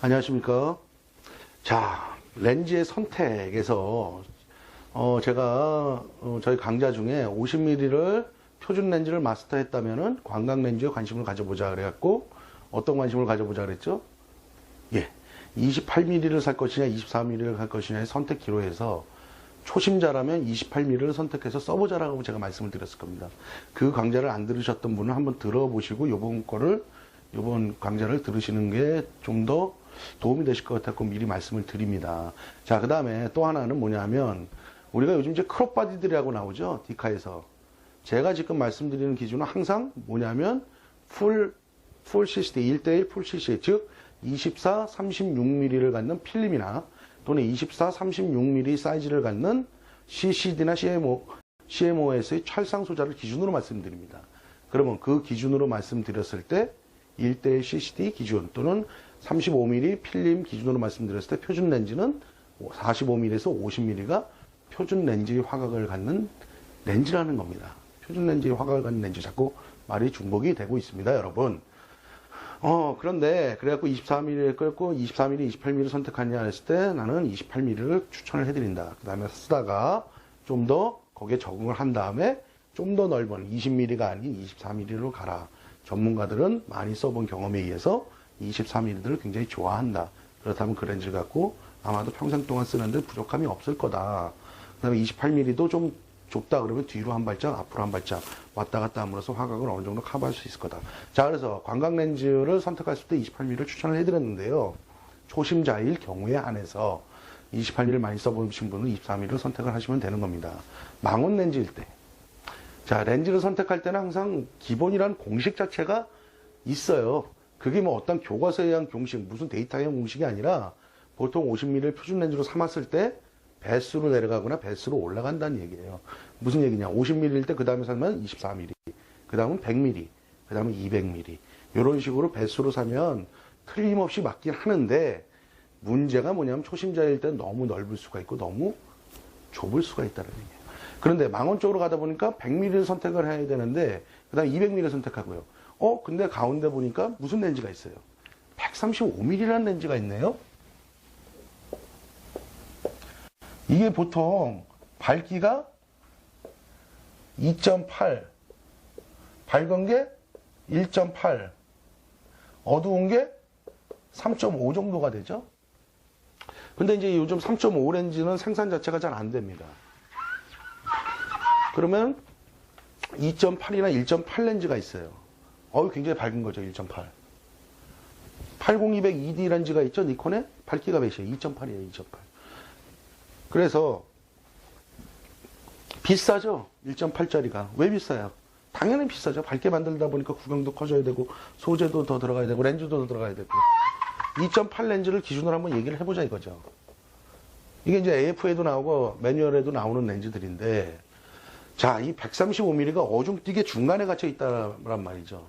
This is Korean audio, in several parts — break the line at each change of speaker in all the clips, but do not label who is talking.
안녕하십니까. 자, 렌즈의 선택에서 제가 저희 강좌 중에 50mm를 표준 렌즈를 마스터했다면은 관광 렌즈에 관심을 가져보자 그래갖고 어떤 관심을 가져보자 그랬죠? 예, 28mm를 살 것이냐 24mm를 살 것이냐의 선택 기로에서 초심자라면 28mm를 선택해서 써보자라고 제가 말씀을 드렸을 겁니다. 그 강좌를 안 들으셨던 분은 한번 들어보시고 요번 강좌를 들으시는 게 좀 더 도움이 되실 것 같았고 미리 말씀을 드립니다. 자, 그 다음에 또 하나는 뭐냐면 우리가 요즘 이제 크롭 바디들이라고 나오죠. 디카에서. 제가 지금 말씀드리는 기준은 항상 뭐냐면 풀 CCD 1대1 풀 CCD 즉 24, 36mm를 갖는 필름이나 또는 24, 36mm 사이즈를 갖는 CCD나 CMOS의 찰상 소자를 기준으로 말씀드립니다. 그러면 그 기준으로 말씀드렸을 때 1대1 CCD 기준 또는 35mm 필름 기준으로 말씀드렸을 때 표준 렌즈는 45mm에서 50mm가 표준 렌즈의 화각을 갖는 렌즈라는 겁니다. 표준 렌즈의 화각을 갖는 렌즈. 자꾸 말이 중복이 되고 있습니다, 여러분. 그런데 그래갖고 24mm를 끌고 24mm, 28mm 선택하냐 했을 때 나는 28mm를 추천을 해드린다. 그 다음에 쓰다가 좀 더 거기에 적응을 한 다음에 좀 더 넓은 20mm가 아닌 24mm로 가라. 전문가들은 많이 써본 경험에 의해서 24mm를 굉장히 좋아한다. 그렇다면 그 렌즈를 갖고 아마도 평생 동안 쓰는데 부족함이 없을 거다. 그 다음에 28mm도 좀 좁다 그러면 뒤로 한 발짝, 앞으로 한 발짝 왔다 갔다 함으로써 화각을 어느 정도 커버할 수 있을 거다. 자, 그래서 관광 렌즈를 선택했을 때 28mm를 추천을 해드렸는데요. 초심자일 경우에 한해서 28mm를 많이 써보신 분은 24mm를 선택을 하시면 되는 겁니다. 망원 렌즈일 때. 자, 렌즈를 선택할 때는 항상 기본이란 공식 자체가 있어요. 그게 뭐 어떤 교과서에 의한 공식, 무슨 데이터에 의한 공식이 아니라 보통 50mm를 표준 렌즈로 삼았을 때 배수로 내려가거나 배수로 올라간다는 얘기예요. 무슨 얘기냐? 50mm일 때 그 다음에 살면 24mm, 그 다음은 100mm, 그 다음은 200mm. 이런 식으로 배수로 사면 틀림없이 맞긴 하는데 문제가 뭐냐면 초심자일 때 너무 넓을 수가 있고 너무 좁을 수가 있다는 얘기예요. 그런데 망원 쪽으로 가다 보니까 100mm를 선택을 해야 되는데 그 다음에 200mm를 선택하고요. 근데 가운데 보니까 무슨 렌즈가 있어요? 135mm라는 렌즈가 있네요. 이게 보통 밝기가 2.8, 밝은 게 1.8, 어두운 게 3.5 정도가 되죠. 근데 이제 요즘 3.5 렌즈는 생산 자체가 잘 안 됩니다. 그러면 2.8이나 1.8 렌즈가 있어요. 굉장히 밝은 거죠, 1.8. 80200 ED 렌즈가 있죠, 니콘에? 밝기가 몇이에요? 2.8이에요, 2.8. 그래서 비싸죠, 1.8짜리가. 왜 비싸요? 당연히 비싸죠. 밝게 만들다 보니까 구경도 커져야 되고 소재도 더 들어가야 되고 렌즈도 더 들어가야 되고. 2.8 렌즈를 기준으로 한번 얘기를 해보자 이거죠. 이게 이제 AF에도 나오고 매뉴얼에도 나오는 렌즈들인데, 자, 이 135mm가 어중뛰게 중간에 갇혀 있다란 말이죠.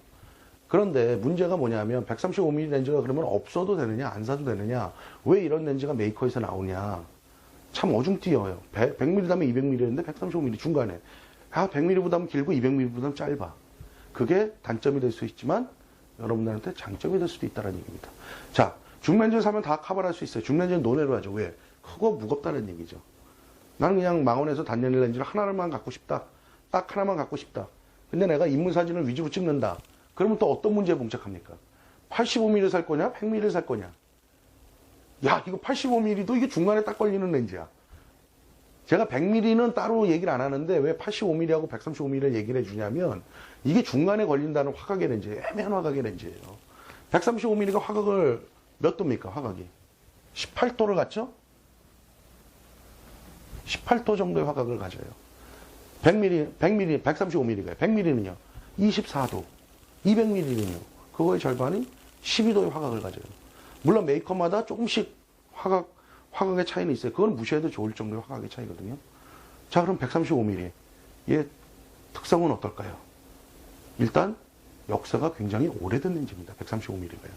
그런데 문제가 뭐냐면 135mm 렌즈가 그러면 없어도 되느냐 안 사도 되느냐, 왜 이런 렌즈가 메이커에서 나오냐. 참 어중뛰어요. 100mm 다음에 200mm인데 135mm 중간에. 100mm보다는 길고 200mm보다는 짧아. 그게 단점이 될 수 있지만 여러분들한테 장점이 될 수도 있다는 얘기입니다. 자, 중렌즈를 사면 다 커버할 수 있어요. 중렌즈는 논외로 하죠. 왜? 크고 무겁다는 얘기죠. 나는 그냥 망원에서 단연일 렌즈를 하나만 갖고 싶다. 딱 하나만 갖고 싶다. 근데 내가 인물 사진을 위주로 찍는다. 그러면 또 어떤 문제에 봉착합니까? 85mm 살 거냐? 100mm 살 거냐? 야, 이거 85mm도 이게 중간에 딱 걸리는 렌즈야. 제가 100mm는 따로 얘기를 안 하는데 왜 85mm하고 135mm를 얘기를 해주냐면 이게 중간에 걸린다는 화각의 렌즈예요. 애매한 화각의 렌즈예요. 135mm가 화각을 몇 도입니까? 화각이 18도를 갖죠? 18도 정도의 화각을 가져요. 135mm가요. 100mm는요 24도, 200mm는요 그거의 절반인 12도의 화각을 가져요. 물론 메이커마다 조금씩 화각의 차이는 있어요. 그건 무시해도 좋을 정도의 화각의 차이거든요. 자, 그럼 135mm. 얘 특성은 어떨까요? 일단 역사가 굉장히 오래된 렌즈입니다. 135mm가요.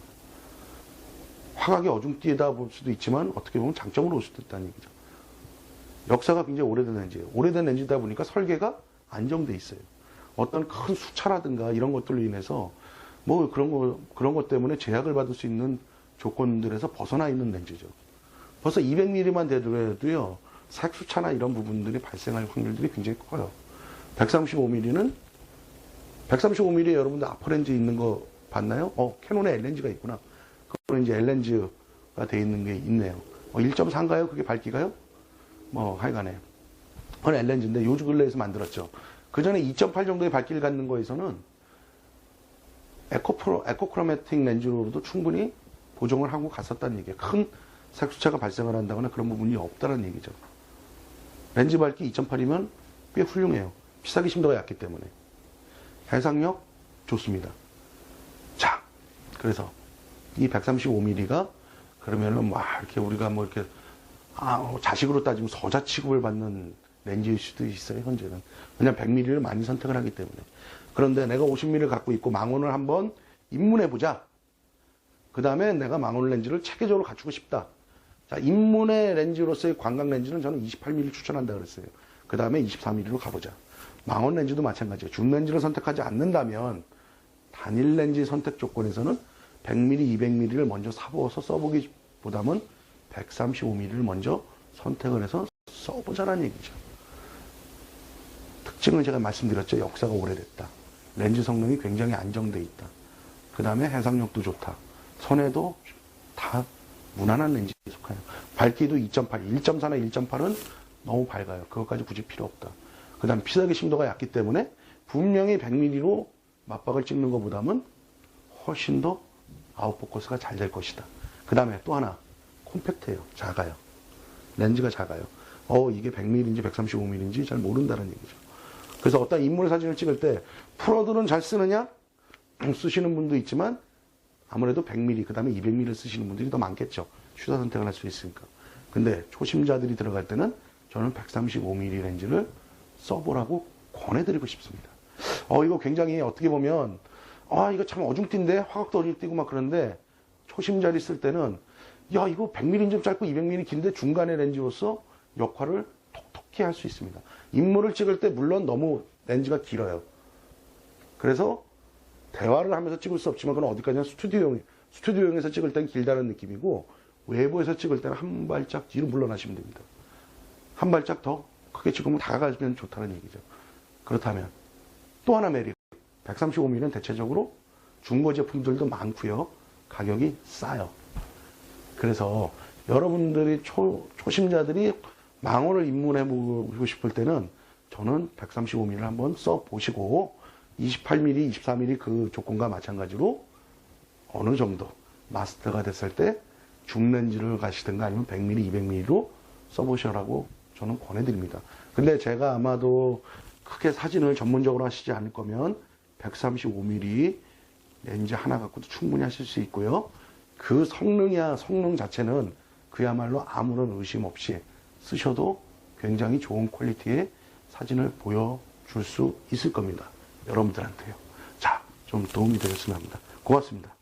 화각이 어중뛰다 볼 수도 있지만 어떻게 보면 장점으로 올 수도 있다는 얘기죠. 역사가 굉장히 오래된 렌즈예요. 오래된 렌즈다 보니까 설계가 안정돼 있어요. 어떤 큰 수차라든가 이런 것들로 인해서 뭐 그런 것 때문에 제약을 받을 수 있는 조건들에서 벗어나 있는 렌즈죠. 벌써 200mm만 되더라도요, 색수차나 이런 부분들이 발생할 확률들이 굉장히 커요. 135mm에 여러분들 아퍼렌즈 있는 거 봤나요? 캐논에 L렌즈가 있구나. 그거는 이제 L렌즈가 돼 있는 게 있네요. 1.4인가요? 그게 밝기가요? 하여간에. 그건 L렌즈인데 요즘 근래에서 만들었죠. 그 전에 2.8 정도의 밝기를 갖는 거에서는 에코크로매틱 렌즈로도 충분히 보정을 하고 갔었다는 얘기예요. 큰 색수차가 발생을 한다거나 그런 부분이 없다는 얘기죠. 렌즈 밝기 2.8이면 꽤 훌륭해요. 피사기 심도가 얕기 때문에. 해상력 좋습니다. 자, 그래서 이 135mm가 그러면은 이렇게 우리가 이렇게 자식으로 따지면 서자 취급을 받는 렌즈일 수도 있어요, 현재는. 왜냐면 100mm를 많이 선택을 하기 때문에. 그런데 내가 50mm를 갖고 있고 망원을 한번 입문해보자. 그 다음에 내가 망원 렌즈를 체계적으로 갖추고 싶다. 자, 입문의 렌즈로서의 광각 렌즈는 저는 28mm 추천한다 그랬어요. 그 다음에 24mm로 가보자. 망원 렌즈도 마찬가지예요. 줌 렌즈를 선택하지 않는다면 단일 렌즈 선택 조건에서는 100mm, 200mm를 먼저 사보아서 써보기보다는 135mm를 먼저 선택을 해서 써보자는 얘기죠. 특징을 제가 말씀드렸죠. 역사가 오래됐다. 렌즈 성능이 굉장히 안정돼 있다. 그 다음에 해상력도 좋다. 선에도 다 무난한 렌즈에 속해요. 밝기도 2.8, 1.4나 1.8은 너무 밝아요. 그것까지 굳이 필요 없다. 그 다음 피사기 심도가 얕기 때문에 분명히 100mm로 맞박을 찍는 것보다는 훨씬 더 아웃포커스가 잘 될 것이다. 그 다음에 또 하나, 콤팩트해요. 작아요. 렌즈가 작아요. 이게 100mm인지 135mm인지 잘 모른다는 얘기죠. 그래서 어떤 인물 사진을 찍을 때 프로들은 잘 쓰느냐? 쓰시는 분도 있지만 아무래도 100mm, 그 다음에 200mm를 쓰시는 분들이 더 많겠죠. 휴다 선택을 할 수 있으니까. 근데 초심자들이 들어갈 때는 저는 135mm 렌즈를 써보라고 권해드리고 싶습니다. 이거 굉장히 어떻게 보면 이거 참 어중뛴데 화각도 어중뛰고 막 그런데 초심자들이 쓸 때는 이거 100mm 좀 짧고 200mm 긴데 중간의 렌즈로서 역할을 톡톡히 할 수 있습니다. 인물을 찍을 때 물론 너무 렌즈가 길어요. 그래서 대화를 하면서 찍을 수 없지만 그건 어디까지나 스튜디오용에서 찍을 때는 길다는 느낌이고 외부에서 찍을 때는 한 발짝 뒤로 물러나시면 됩니다. 한 발짝 더 크게 찍으면 다가가면 좋다는 얘기죠. 그렇다면 또 하나 메리트. 135mm는 대체적으로 중고 제품들도 많고요. 가격이 싸요. 그래서 여러분들이 초심자들이 망원을 입문해보고 싶을 때는 저는 135mm를 한번 써보시고 28mm, 24mm 그 조건과 마찬가지로 어느 정도 마스터가 됐을 때 줌렌즈를 가시든가 아니면 100mm, 200mm로 써보시라고 저는 권해드립니다. 근데 제가 아마도 크게 사진을 전문적으로 하시지 않을 거면 135mm 렌즈 하나 갖고도 충분히 하실 수 있고요. 그 성능 자체는 그야말로 아무런 의심 없이 쓰셔도 굉장히 좋은 퀄리티의 사진을 보여줄 수 있을 겁니다. 여러분들한테요. 자, 좀 도움이 되셨으면 합니다. 고맙습니다.